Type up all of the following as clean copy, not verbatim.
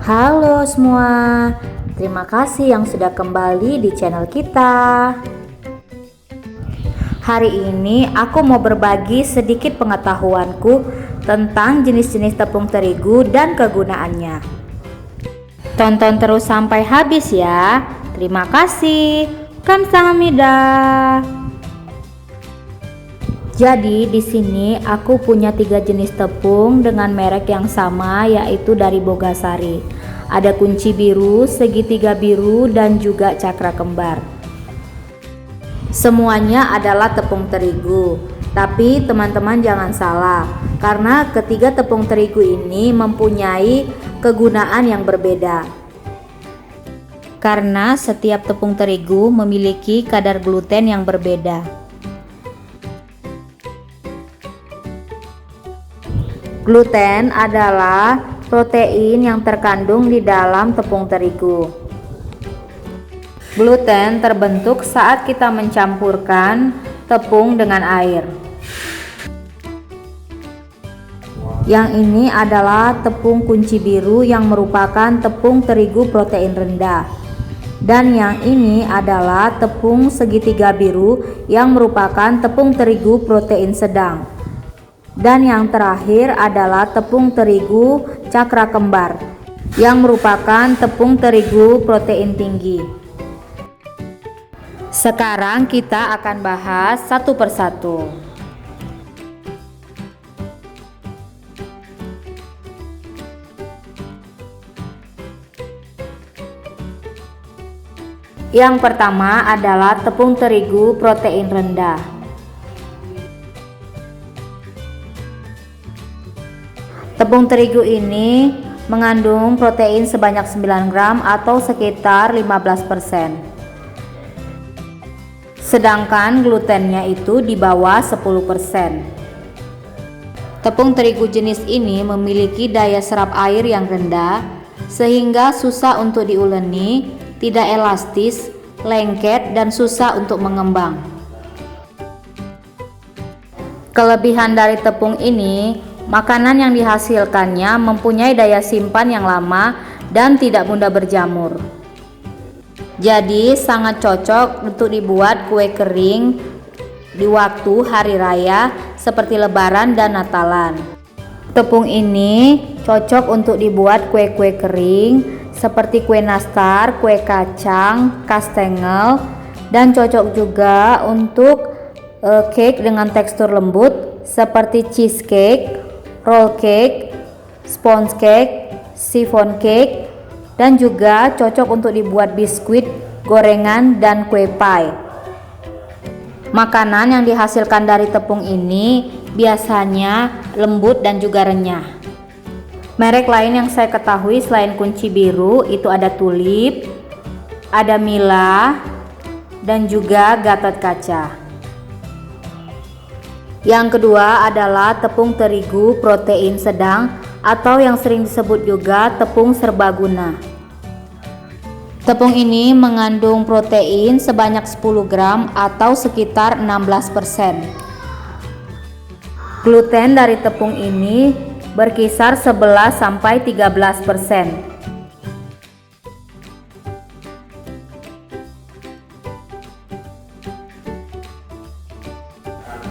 Halo semua, terima kasih yang sudah kembali di channel kita. Hari ini aku mau berbagi sedikit pengetahuanku tentang jenis-jenis tepung terigu dan kegunaannya. Tonton terus sampai habis ya. Terima kasih. Kamsahamnida. Jadi di sini aku punya 3 jenis tepung dengan merek yang sama, yaitu dari Bogasari. Ada kunci biru, segitiga biru, dan juga cakra kembar. Semuanya adalah tepung terigu. Tapi teman-teman jangan salah, karena ketiga tepung terigu ini mempunyai kegunaan yang berbeda. Karena setiap tepung terigu memiliki kadar gluten yang berbeda. Gluten adalah protein yang terkandung di dalam tepung terigu. Gluten terbentuk saat kita mencampurkan tepung dengan air. Yang ini adalah tepung kunci biru yang merupakan tepung terigu protein rendah. Dan yang ini adalah tepung segitiga biru yang merupakan tepung terigu protein sedang. Dan yang terakhir adalah tepung terigu cakra kembar yang merupakan tepung terigu protein tinggi. Sekarang kita akan bahas satu persatu. Yang pertama adalah tepung terigu protein rendah. Tepung terigu ini mengandung protein sebanyak 9 gram atau sekitar 15%. Sedangkan glutennya itu di bawah 10%. Tepung terigu jenis ini memiliki daya serap air yang rendah sehingga susah untuk diuleni, tidak elastis, lengket, dan susah untuk mengembang. Kelebihan dari tepung ini, makanan yang dihasilkannya mempunyai daya simpan yang lama dan tidak mudah berjamur. Jadi sangat cocok untuk dibuat kue kering di waktu hari raya seperti Lebaran dan Natalan. Tepung ini cocok untuk dibuat kue-kue kering seperti kue nastar, kue kacang, kastengel, dan cocok juga untuk cake dengan tekstur lembut seperti cheesecake, roll cake, sponge cake, chiffon cake, dan juga cocok untuk dibuat biskuit, gorengan, dan kue pie. Makanan yang dihasilkan dari tepung ini biasanya lembut dan juga renyah. Merek lain yang saya ketahui selain kunci biru itu ada Tulip, ada Mila, dan juga Gatot Kaca. Yang kedua adalah tepung terigu protein sedang atau yang sering disebut juga tepung serbaguna. Tepung ini mengandung protein sebanyak 10 gram atau sekitar 16%. Gluten dari tepung ini berkisar 11-13%.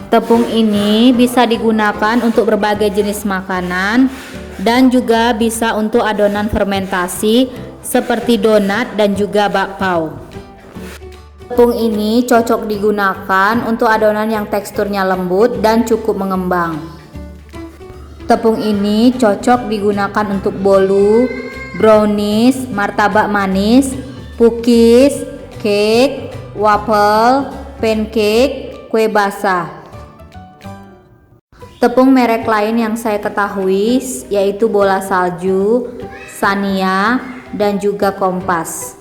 Tepung ini bisa digunakan untuk berbagai jenis makanan dan juga bisa untuk adonan fermentasi seperti donat dan juga bakpao. Tepung ini cocok digunakan untuk adonan yang teksturnya lembut dan cukup mengembang. Tepung ini cocok digunakan untuk bolu, brownies, martabak manis, cookies, cake, waffle, pancake, kue basah. Tepung merek lain yang saya ketahui yaitu Bola Salju, Sania, dan juga Kompas.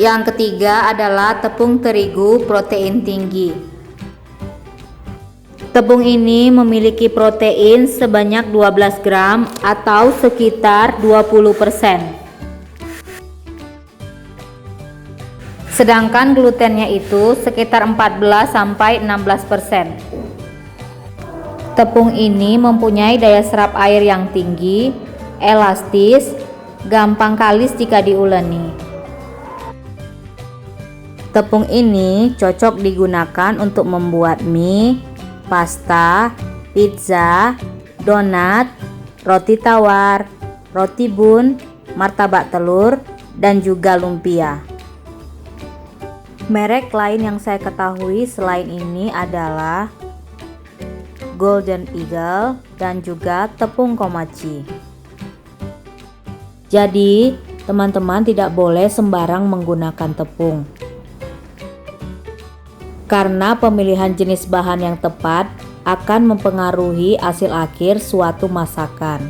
Yang ketiga adalah tepung terigu protein tinggi. Tepung ini memiliki protein sebanyak 12 gram atau sekitar 20%. Sedangkan glutennya itu sekitar 14-16%. Tepung ini mempunyai daya serap air yang tinggi, elastis, gampang kalis jika diuleni. Tepung ini cocok digunakan untuk membuat mie, pasta, pizza, donat, roti tawar, roti bun, martabak telur, dan juga lumpia. Merek lain yang saya ketahui selain ini adalah Golden Eagle dan juga tepung komachi. Jadi, teman-teman tidak boleh sembarang menggunakan tepung. Karena pemilihan jenis bahan yang tepat akan mempengaruhi hasil akhir suatu masakan.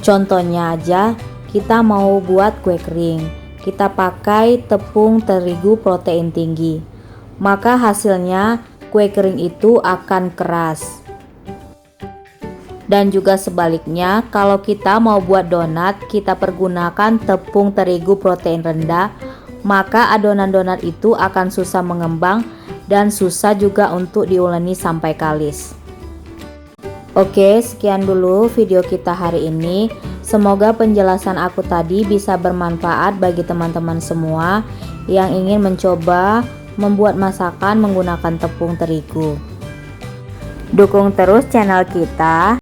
Contohnya aja, kita mau buat kue kering, kita pakai tepung terigu protein tinggi, maka hasilnya kue kering itu akan keras. Dan juga sebaliknya, kalau kita mau buat donat, kita pergunakan tepung terigu protein rendah, maka adonan donat itu akan susah mengembang dan susah juga untuk diuleni sampai kalis. Oke, sekian dulu video kita hari ini. Semoga penjelasan aku tadi bisa bermanfaat bagi teman-teman semua yang ingin mencoba membuat masakan menggunakan tepung terigu. Dukung terus channel kita